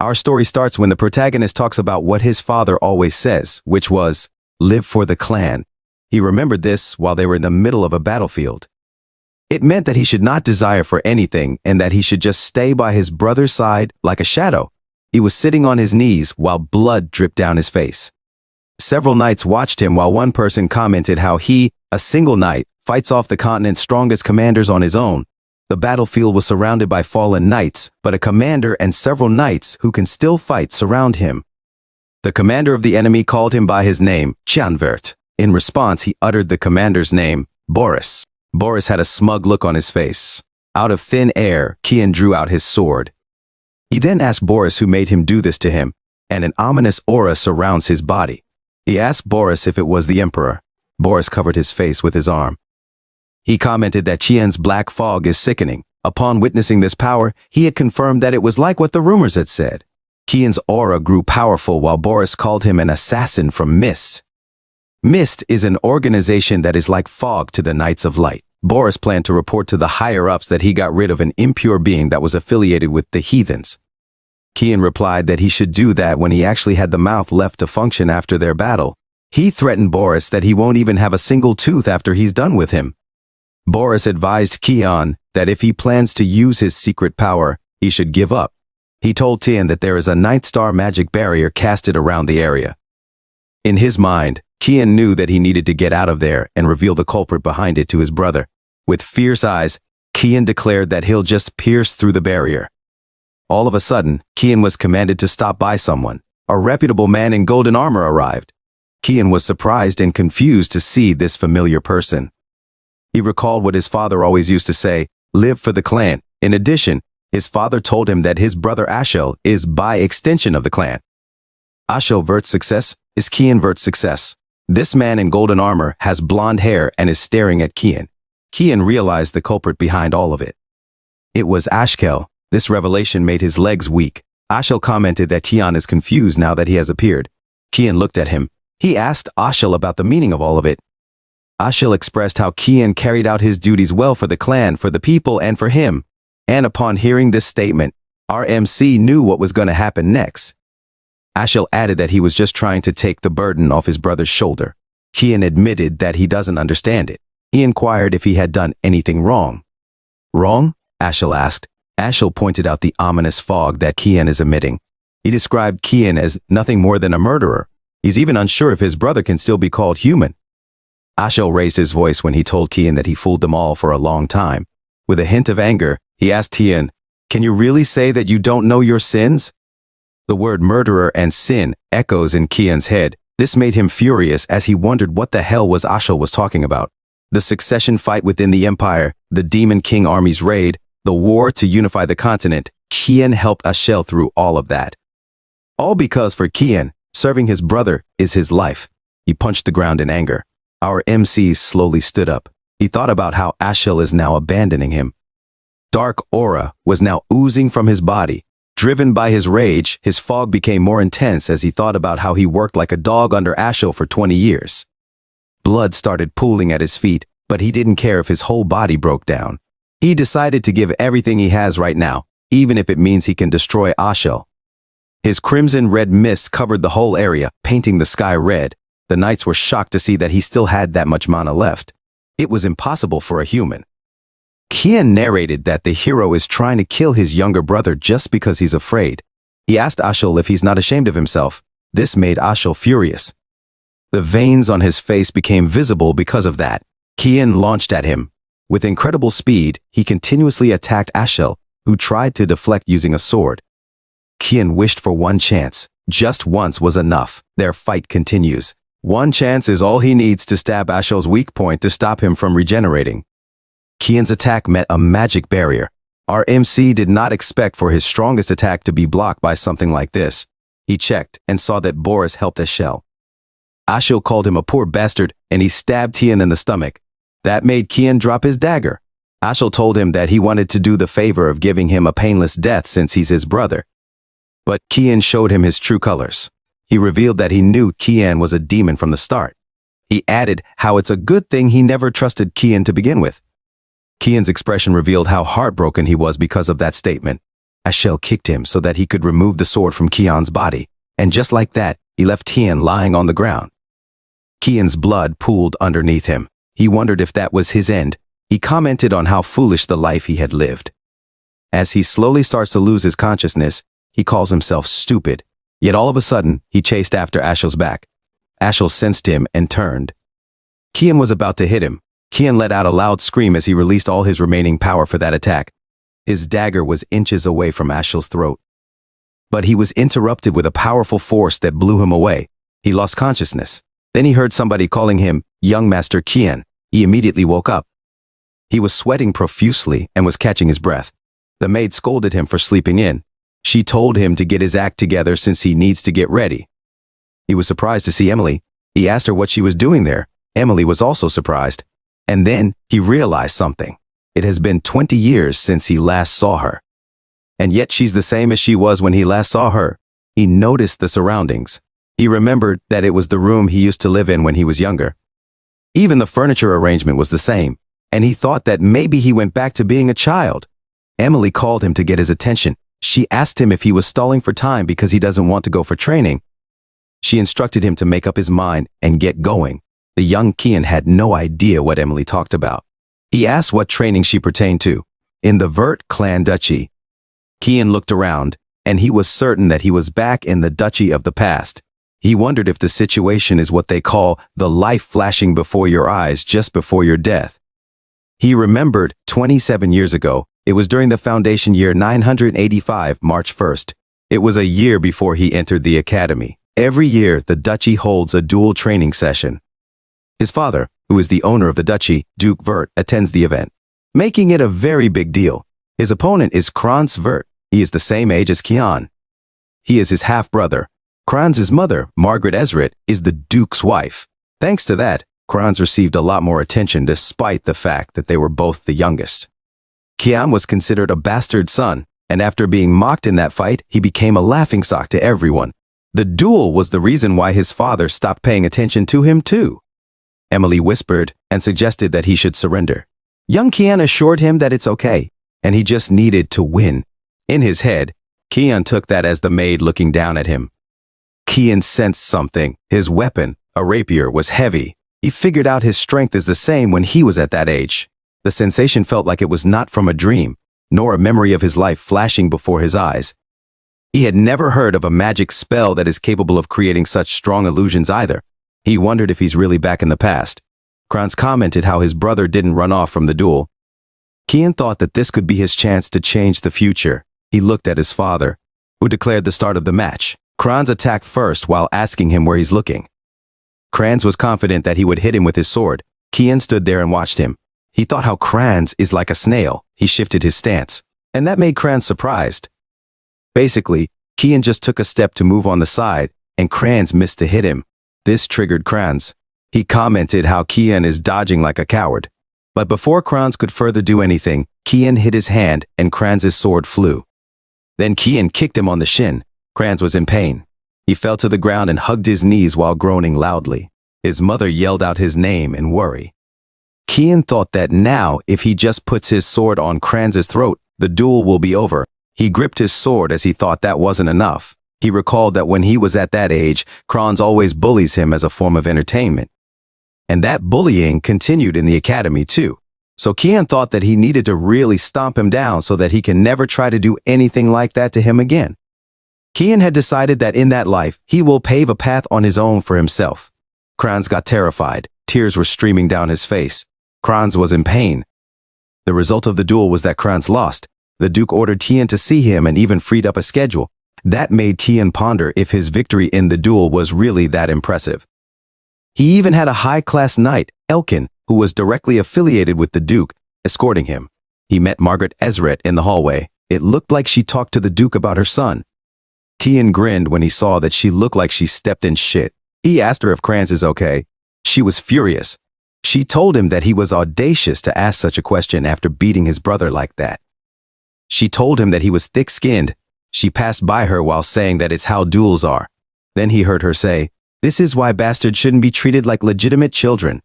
Our story starts when the protagonist talks about what his father always says, which was, live for the clan. He remembered this while they were in the middle of a battlefield. It meant that he should not desire for anything and that he should just stay by his brother's side like a shadow. He was sitting on his knees while blood dripped down his face. Several knights watched him while one person commented how he, a single knight, fights off the continent's strongest commanders on his own. The battlefield was surrounded by fallen knights, but a commander and several knights who can still fight surround him. The commander of the enemy called him by his name, Chanvert. In response, he uttered the commander's name, Boris. Boris had a smug look on his face. Out of thin air, Kian drew out his sword. He then asked Boris who made him do this to him, and an ominous aura surrounds his body. He asked Boris if it was the emperor. Boris covered his face with his arm. He commented that Qian's black fog is sickening. Upon witnessing this power, he had confirmed that it was like what the rumors had said. Qian's aura grew powerful while Boris called him an assassin from Mist. Mist is an organization that is like fog to the Knights of Light. Boris planned to report to the higher-ups that he got rid of an impure being that was affiliated with the heathens. Qian replied that he should do that when he actually had the mouth left to function after their battle. He threatened Boris that he won't even have a single tooth after he's done with him. Boris advised Qian that if he plans to use his secret power, he should give up. He told Qian that there is a 9-star magic barrier casted around the area. In his mind, Qian knew that he needed to get out of there and reveal the culprit behind it to his brother. With fierce eyes, Qian declared that he'll just pierce through the barrier. All of a sudden, Qian was commanded to stop by someone. A reputable man in golden armor arrived. Qian was surprised and confused to see this familiar person. He recalled what his father always used to say, live for the clan. In addition, his father told him that his brother Ashel is by extension of the clan. Ashel Vert's success is Qian Vert's success. This man in golden armor has blonde hair and is staring at Qian. Qian realized the culprit behind all of it. It was Ashkel. This revelation made his legs weak. Ashel commented that Qian is confused now that he has appeared. Qian looked at him. He asked Ashel about the meaning of all of it. Ashel expressed how Qian carried out his duties well for the clan, for the people, and for him. And upon hearing this statement, our MC knew what was going to happen next. Ashel added that he was just trying to take the burden off his brother's shoulder. Qian admitted that he doesn't understand it. He inquired if he had done anything wrong. Wrong? Ashel asked. Ashel pointed out the ominous fog that Qian is emitting. He described Qian as nothing more than a murderer. He's even unsure if his brother can still be called human. Ashel raised his voice when he told Qian that he fooled them all for a long time. With a hint of anger, he asked Qian, "Can you really say that you don't know your sins?" The word murderer and sin echoes in Qian's head. This made him furious as he wondered what the hell was Ashel was talking about. The succession fight within the empire, the Demon King army's raid, the war to unify the continent. Qian helped Ashel through all of that. All because for Qian, serving his brother is his life. He punched the ground in anger. Our MC slowly stood up. He thought about how Ashel is now abandoning him. Dark aura was now oozing from his body. Driven by his rage, his fog became more intense as he thought about how he worked like a dog under Ashel for 20 years. Blood started pooling at his feet, but he didn't care if his whole body broke down. He decided to give everything he has right now, even if it means he can destroy Ashel. His crimson-red mist covered the whole area, painting the sky red. The knights were shocked to see that he still had that much mana left. It was impossible for a human. Qian narrated that the hero is trying to kill his younger brother just because he's afraid. He asked Ashel if he's not ashamed of himself. This made Ashel furious. The veins on his face became visible because of that. Qian launched at him. With incredible speed, he continuously attacked Ashel, who tried to deflect using a sword. Qian wished for one chance. Just once was enough. Their fight continues. One chance is all he needs to stab Ashel's weak point to stop him from regenerating. Qian's attack met a magic barrier. Our MC did not expect for his strongest attack to be blocked by something like this. He checked and saw that Boris helped Ashel. Ashel called him a poor bastard and he stabbed Qian in the stomach. That made Qian drop his dagger. Ashel told him that he wanted to do the favor of giving him a painless death since he's his brother. But Qian showed him his true colors. He revealed that he knew Qian was a demon from the start. He added how it's a good thing he never trusted Qian to begin with. Qian's expression revealed how heartbroken he was because of that statement. Ashel kicked him so that he could remove the sword from Kian's body, and just like that, he left Kian lying on the ground. Kian's blood pooled underneath him. He wondered if that was his end. He commented on how foolish the life he had lived. As he slowly starts to lose his consciousness, he calls himself stupid. Yet all of a sudden, he chased after Ashel's back. Ashel sensed him and turned. Kian was about to hit him. Kian let out a loud scream as he released all his remaining power for that attack. His dagger was inches away from Ashel's throat. But he was interrupted with a powerful force that blew him away. He lost consciousness. Then he heard somebody calling him Young Master Kian. He immediately woke up. He was sweating profusely and was catching his breath. The maid scolded him for sleeping in. She told him to get his act together since he needs to get ready. He was surprised to see Emily. He asked her what she was doing there. Emily was also surprised. And then he realized something. It has been 20 years since he last saw her. And yet she's the same as she was when he last saw her. He noticed the surroundings. He remembered that it was the room he used to live in when he was younger. Even the furniture arrangement was the same, and he thought that maybe he went back to being a child. Emily called him to get his attention. She asked him if he was stalling for time because he doesn't want to go for training. She instructed him to make up his mind and get going. The young Kian had no idea what Emily talked about. He asked what training she pertained to. In the Vert clan duchy. Kian looked around, and he was certain that he was back in the duchy of the past. He wondered if the situation is what they call the life flashing before your eyes just before your death. He remembered 27 years ago. It was during the foundation year 985, March 1st. It was a year before he entered the academy. Every year, the duchy holds a dual training session. His father, who is the owner of the duchy, Duke Vert, attends the event, making it a very big deal. His opponent is Kranz Vert. He is the same age as Kian. He is his half-brother. Kranz's mother, Margaret Ezret, is the Duke's wife. Thanks to that, Kranz received a lot more attention despite the fact that they were both the youngest. Kian was considered a bastard son, and after being mocked in that fight, he became a laughingstock to everyone. The duel was the reason why his father stopped paying attention to him too. Emily whispered and suggested that he should surrender. Young Kian assured him that it's okay, and he just needed to win. In his head, Kian took that as the maid looking down at him. Kian sensed something. His weapon, a rapier, was heavy. He figured out his strength is the same when he was at that age. The sensation felt like it was not from a dream, nor a memory of his life flashing before his eyes. He had never heard of a magic spell that is capable of creating such strong illusions either. He wondered if he's really back in the past. Kranz commented how his brother didn't run off from the duel. Kian thought that this could be his chance to change the future. He looked at his father, who declared the start of the match. Kranz attacked first while asking him where he's looking. Kranz was confident that he would hit him with his sword. Kian stood there and watched him. He thought how Kranz is like a snail. He shifted his stance, and that made Kranz surprised. Basically, Kian just took a step to move on the side, and Kranz missed to hit him. This triggered Kranz. He commented how Kian is dodging like a coward. But before Kranz could further do anything, Kian hit his hand and Kranz's sword flew. Then Kian kicked him on the shin. Kranz was in pain. He fell to the ground and hugged his knees while groaning loudly. His mother yelled out his name in worry. Kian thought that now, if he just puts his sword on Kranz's throat, the duel will be over. He gripped his sword as he thought that wasn't enough. He recalled that when he was at that age, Kranz always bullies him as a form of entertainment. And that bullying continued in the academy too. So Kian thought that he needed to really stomp him down so that he can never try to do anything like that to him again. Kian had decided that in that life, he will pave a path on his own for himself. Kranz got terrified. Tears were streaming down his face. Kranz was in pain. The result of the duel was that Kranz lost. The Duke ordered Kian to see him and even freed up a schedule. That made Kian ponder if his victory in the duel was really that impressive. He even had a high-class knight, Elkin, who was directly affiliated with the Duke, escorting him. He met Margaret Ezret in the hallway. It looked like she talked to the Duke about her son. Kian grinned when he saw that she looked like she stepped in shit. He asked her if Kranz is okay. She was furious. She told him that he was audacious to ask such a question after beating his brother like that. She told him that he was thick-skinned. She passed by her while saying that it's how duels are. Then he heard her say, "This is why bastards shouldn't be treated like legitimate children."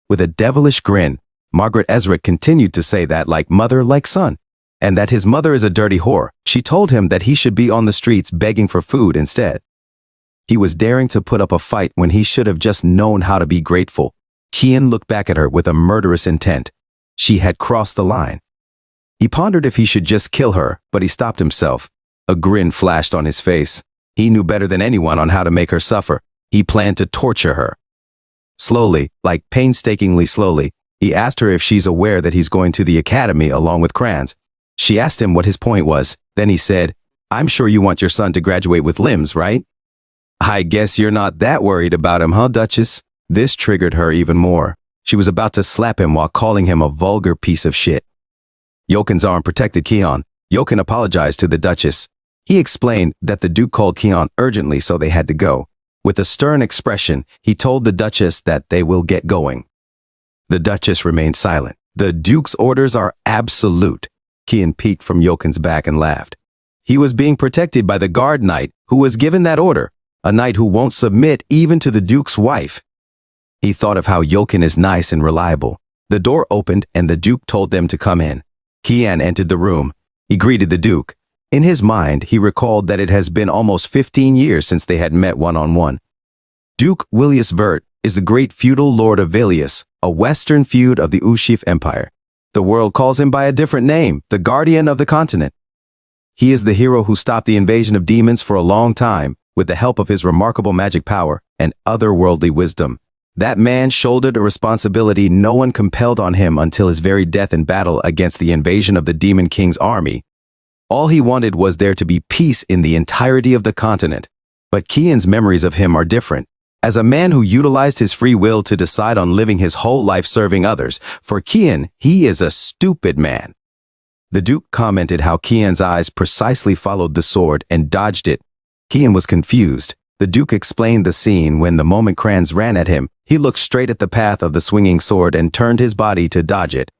With a devilish grin, Margaret Ezret continued to say that like mother, like son. and that his mother is a dirty whore. She told him that he should be on the streets begging for food instead. He was daring to put up a fight when he should have just known how to be grateful. Kian looked back at her with a murderous intent. She had crossed the line. He pondered if he should just kill her, but he stopped himself. A grin flashed on his face. He knew better than anyone on how to make her suffer. He planned to torture her. Slowly, like painstakingly slowly, he asked her if she's aware that he's going to the academy along with Crans. She asked him what his point was. Then he said, "I'm sure you want your son to graduate with limbs, right?" "I guess you're not that worried about him, huh, Duchess?" This triggered her even more. She was about to slap him while calling him a vulgar piece of shit. Yoken's arm protected Kian. Yoken apologized to the Duchess. He explained that the Duke called Kian urgently, so they had to go. With a stern expression, he told the Duchess that they will get going. The Duchess remained silent. "The Duke's orders are absolute." Kian peeked from Yoken's back and laughed. He was being protected by the guard knight who was given that order, a knight who won't submit even to the Duke's wife. He thought of how Yoken is nice and reliable. The door opened and the Duke told them to come in. Kian entered the room. He greeted the Duke. In his mind, he recalled that it has been almost 15 years since they had met one-on-one. Duke Willius Vert is the great feudal lord of Velius, a western feud of the Ushif Empire. The world calls him by a different name, the Guardian of the Continent. He is the hero who stopped the invasion of demons for a long time, with the help of his remarkable magic power and otherworldly wisdom. That man shouldered a responsibility no one compelled on him until his very death in battle against the invasion of the Demon King's army. All he wanted was there to be peace in the entirety of the continent. But Kian's memories of him are different. As a man who utilized his free will to decide on living his whole life serving others, for Kian, he is a stupid man. The Duke commented how Kian's eyes precisely followed the sword and dodged it. Kian was confused. The Duke explained the scene when the moment Crans ran at him, he looked straight at the path of the swinging sword and turned his body to dodge it.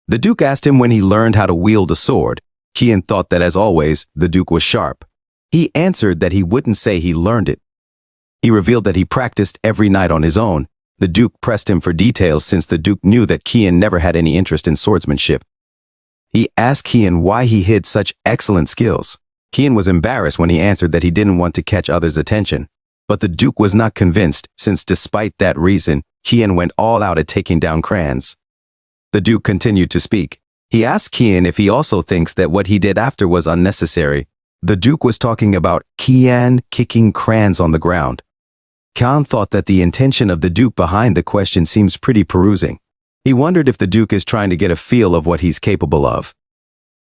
The Duke asked him when he learned how to wield a sword. Kian thought that, as always, the Duke was sharp. He answered that he wouldn't say he learned it. He revealed that he practiced every night on his own. The Duke pressed him for details since the Duke knew that Kian never had any interest in swordsmanship. He asked Kian why he hid such excellent skills. Kian was embarrassed when he answered that he didn't want to catch others' attention. But the Duke was not convinced, since despite that reason, Kian went all out at taking down Crans. The Duke continued to speak. He asked Kian if he also thinks that what he did after was unnecessary. The Duke was talking about Kian kicking Crans on the ground. Kian thought that the intention of the Duke behind the question seems pretty perusing. He wondered if the Duke is trying to get a feel of what he's capable of.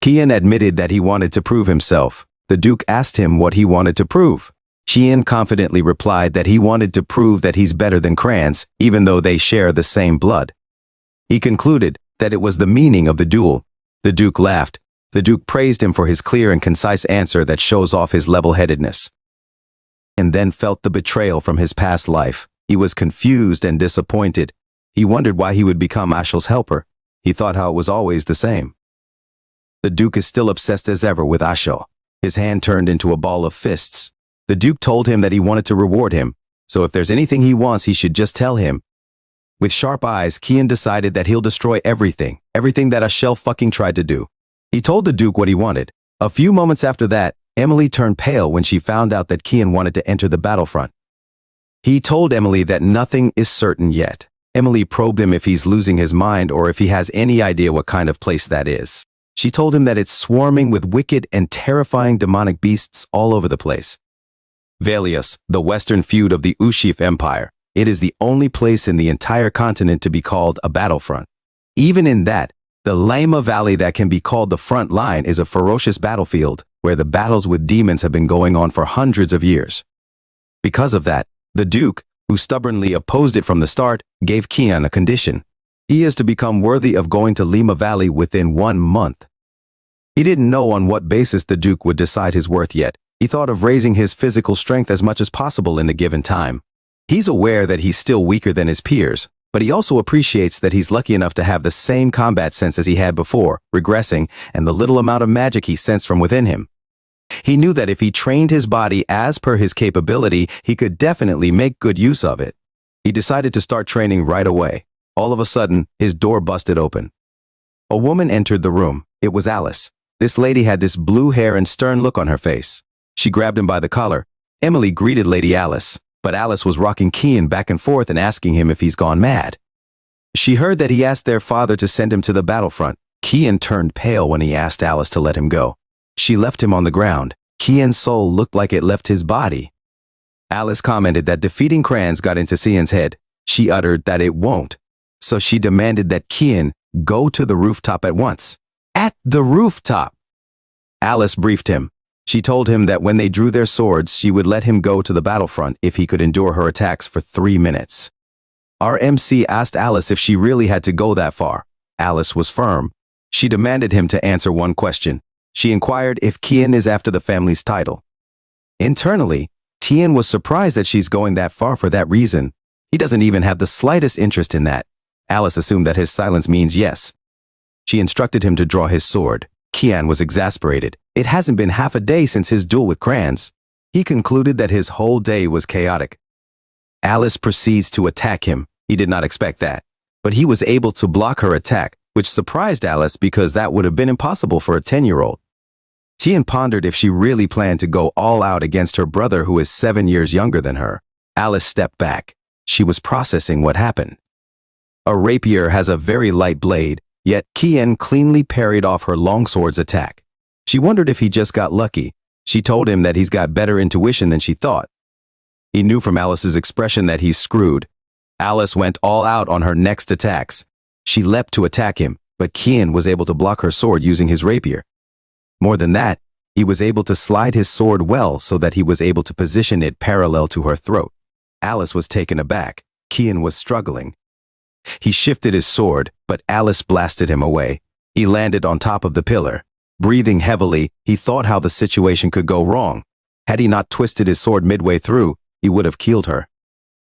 Kian admitted that he wanted to prove himself. The Duke asked him what he wanted to prove. Kian confidently replied that he wanted to prove that he's better than Crans, even though they share the same blood. He concluded that it was the meaning of the duel. The Duke laughed. The Duke praised him for his clear and concise answer that shows off his level-headedness. And then felt the betrayal from his past life. He was confused and disappointed. He wondered why he would become Ashel's helper. He thought how it was always the same. The Duke is still obsessed as ever with Ashel. His hand turned into a ball of fists. The Duke told him that he wanted to reward him, so if there's anything he wants, he should just tell him. With sharp eyes, Kian decided that he'll destroy everything that Ashel fucking tried to do. He told the Duke what he wanted. A few moments after that, Emily turned pale when she found out that Kian wanted to enter the battlefront. He told Emily that nothing is certain yet. Emily probed him if he's losing his mind or if he has any idea what kind of place that is. She told him that it's swarming with wicked and terrifying demonic beasts all over the place. Velius, the western feud of the Ushif Empire. It is the only place in the entire continent to be called a battlefront. Even in that, the Lama Valley that can be called the front line is a ferocious battlefield where the battles with demons have been going on for hundreds of years. Because of that, the Duke, who stubbornly opposed it from the start, gave Kian a condition. He is to become worthy of going to Lima Valley within 1 month. He didn't know on what basis the Duke would decide his worth yet. He thought of raising his physical strength as much as possible in the given time. He's aware that he's still weaker than his peers, but he also appreciates that he's lucky enough to have the same combat sense as he had before, regressing, and the little amount of magic he sensed from within him. He knew that if he trained his body as per his capability, he could definitely make good use of it. He decided to start training right away. All of a sudden, his door busted open. A woman entered the room. It was Alice. This lady had this blue hair and stern look on her face. She grabbed him by the collar. Emily greeted Lady Alice, but Alice was rocking Kian back and forth and asking him if he's gone mad. She heard that he asked their father to send him to the battlefront. Kian turned pale when he asked Alice to let him go. She left him on the ground. Kian's soul looked like it left his body. Alice commented that defeating Crans got into Cian's head. She uttered that it won't. So she demanded that Kian go to the rooftop at once. At the rooftop! Alice briefed him. She told him that when they drew their swords, she would let him go to the battlefront if he could endure her attacks for 3 minutes. Our MC asked Alice if she really had to go that far. Alice was firm. She demanded him to answer one question. She inquired if Kian is after the family's title. Internally, Tian was surprised that she's going that far for that reason. He doesn't even have the slightest interest in that. Alice assumed that his silence means yes. She instructed him to draw his sword. Kian was exasperated. It hasn't been half a day since his duel with Crans. He concluded that his whole day was chaotic. Alice proceeds to attack him. He did not expect that. But he was able to block her attack, which surprised Alice because that would have been impossible for a 10-year-old. Tian pondered if she really planned to go all out against her brother who is 7 years younger than her. Alice stepped back. She was processing what happened. A rapier has a very light blade, yet Kian cleanly parried off her longsword's attack. She wondered if he just got lucky. She told him that he's got better intuition than she thought. He knew from Alice's expression that he's screwed. Alice went all out on her next attacks. She leapt to attack him, but Kian was able to block her sword using his rapier. More than that, he was able to slide his sword well so that he was able to position it parallel to her throat. Alice was taken aback. Kian was struggling. He shifted his sword, but Alice blasted him away. He landed on top of the pillar. Breathing heavily, he thought how the situation could go wrong. Had he not twisted his sword midway through, he would have killed her.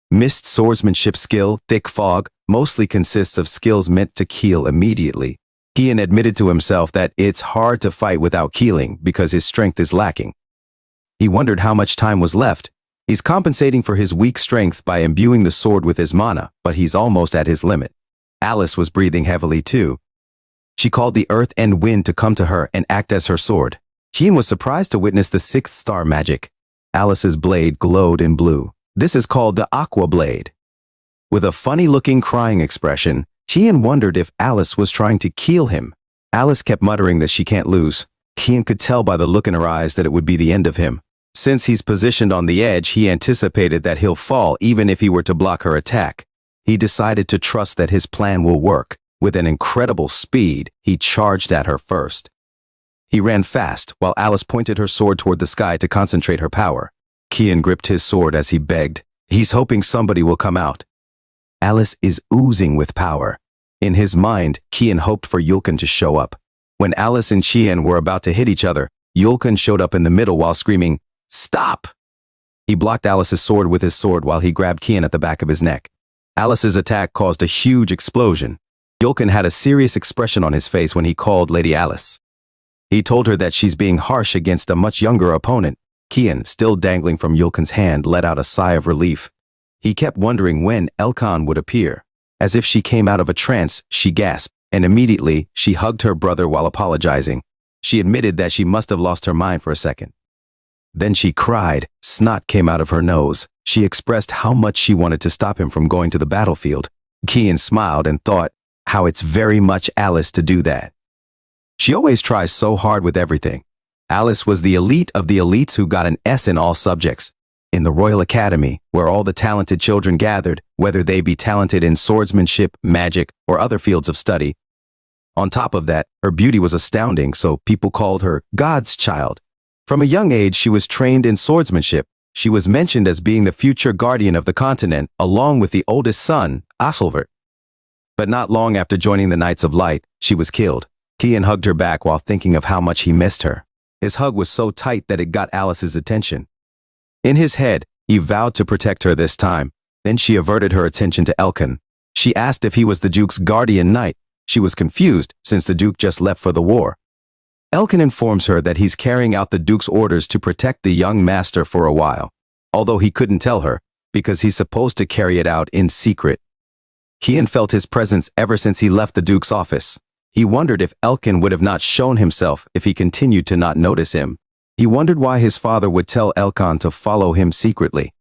Missed swordsmanship skill, thick fog, mostly consists of skills meant to kill immediately. Kian admitted to himself that it's hard to fight without killing because his strength is lacking. He wondered how much time was left. He's compensating for his weak strength by imbuing the sword with his mana, but he's almost at his limit. Alice was breathing heavily too. She called the earth and wind to come to her and act as her sword. Kian was surprised to witness the 6th star magic. Alice's blade glowed in blue. This is called the Aqua Blade. With a funny-looking crying expression, Kian wondered if Alice was trying to kill him. Alice kept muttering that she can't lose. Kian could tell by the look in her eyes that it would be the end of him. Since he's positioned on the edge, he anticipated that he'll fall even if he were to block her attack. He decided to trust that his plan will work. With an incredible speed, he charged at her first. He ran fast, while Alice pointed her sword toward the sky to concentrate her power. Kian gripped his sword as he begged. He's hoping somebody will come out. Alice is oozing with power. In his mind, Kian hoped for Yulkan to show up. When Alice and Kian were about to hit each other, Yulkan showed up in the middle while screaming, "Stop!" He blocked Alice's sword with his sword while he grabbed Kian at the back of his neck. Alice's attack caused a huge explosion. Yulkan had a serious expression on his face when he called Lady Alice. He told her that she's being harsh against a much younger opponent. Kian, still dangling from Yulkan's hand, let out a sigh of relief. He kept wondering when Elkan would appear. As if she came out of a trance, she gasped, and immediately she hugged her brother while apologizing. She admitted that she must have lost her mind for a second. Then she cried. Snot came out of her nose. She expressed how much she wanted to stop him from going to the battlefield. Kian smiled and thought how it's very much Alice to do that. She always tries so hard with everything. Alice was the elite of the elites who got an S in all subjects. In the Royal Academy, where all the talented children gathered, whether they be talented in swordsmanship, magic, or other fields of study. On top of that, her beauty was astounding, so people called her God's child. From a young age, she was trained in swordsmanship. She was mentioned as being the future guardian of the continent, along with the oldest son, Asilvert. But not long after joining the Knights of Light, she was killed. Kian hugged her back while thinking of how much he missed her. His hug was so tight that it got Alice's attention. In his head, he vowed to protect her this time. Then she averted her attention to Elkan. She asked if he was the Duke's guardian knight. She was confused since the Duke just left for the war. Elkan informs her that he's carrying out the Duke's orders to protect the young master for a while, although he couldn't tell her because he's supposed to carry it out in secret. Kian felt his presence ever since he left the Duke's office. He wondered if Elkin would have not shown himself if he continued to not notice him. He wondered why his father would tell Elkan to follow him secretly.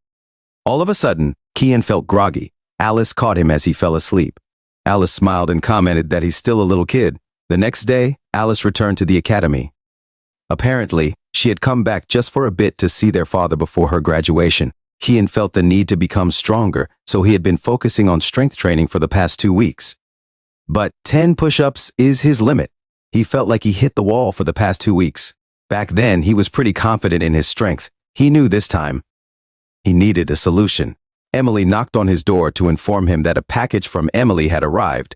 All of a sudden, Kian felt groggy. Alice caught him as he fell asleep. Alice smiled and commented that he's still a little kid. The next day, Alice returned to the academy. Apparently, she had come back just for a bit to see their father before her graduation. Kian felt the need to become stronger, so he had been focusing on strength training for the past 2 weeks. But 10 push-ups is his limit. He felt like he hit the wall for the past 2 weeks. Back then, he was pretty confident in his strength. He knew this time he needed a solution. Emily knocked on his door to inform him that a package from Emily had arrived.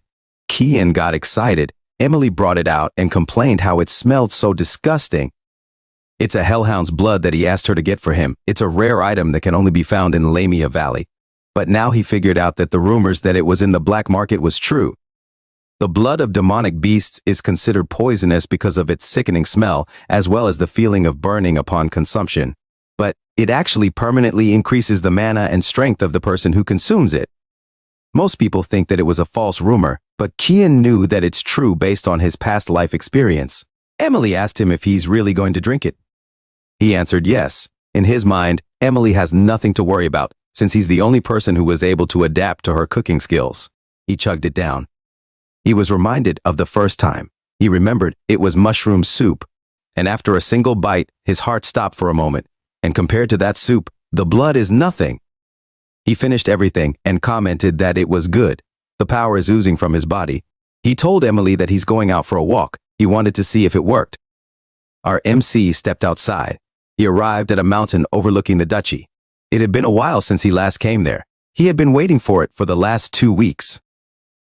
Kian got excited. Emily brought it out and complained how it smelled so disgusting. It's a hellhound's blood that he asked her to get for him. It's a rare item that can only be found in Lamia Valley. But now he figured out that the rumors that it was in the black market was true. The blood of demonic beasts is considered poisonous because of its sickening smell, as well as the feeling of burning upon consumption. But it actually permanently increases the mana and strength of the person who consumes it. Most people think that it was a false rumor, but Kian knew that it's true based on his past life experience. Emily asked him if he's really going to drink it. He answered yes. In his mind, Emily has nothing to worry about, since he's the only person who was able to adapt to her cooking skills. He chugged it down. He was reminded of the first time. He remembered it was mushroom soup. And after a single bite, his heart stopped for a moment. And compared to that soup, the blood is nothing. He finished everything and commented that it was good. The power is oozing from his body. He told Emily that he's going out for a walk. He wanted to see if it worked. Our MC stepped outside. He arrived at a mountain overlooking the duchy. It had been a while since he last came there. He had been waiting for it for the last 2 weeks.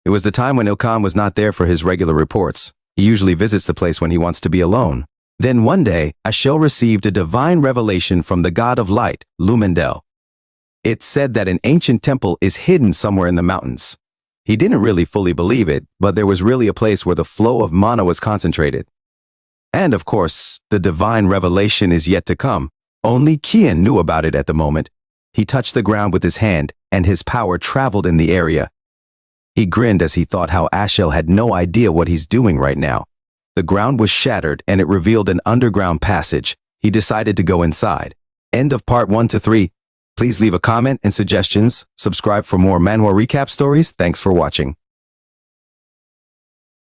It was the time when Ilkan was not there for his regular reports. He usually visits the place when he wants to be alone. Then one day, Ashel received a divine revelation from the god of light, Lumendel. It said that an ancient temple is hidden somewhere in the mountains. He didn't really fully believe it, but there was really a place where the flow of mana was concentrated. And of course, the divine revelation is yet to come. Only Kian knew about it at the moment. He touched the ground with his hand, and his power traveled in the area. He grinned as he thought how Ashel had no idea what he's doing right now. The ground was shattered and it revealed an underground passage. He decided to go inside. End of part 1 to 3. Please leave a comment and suggestions. Subscribe for more Manhwa recap stories. Thanks for watching.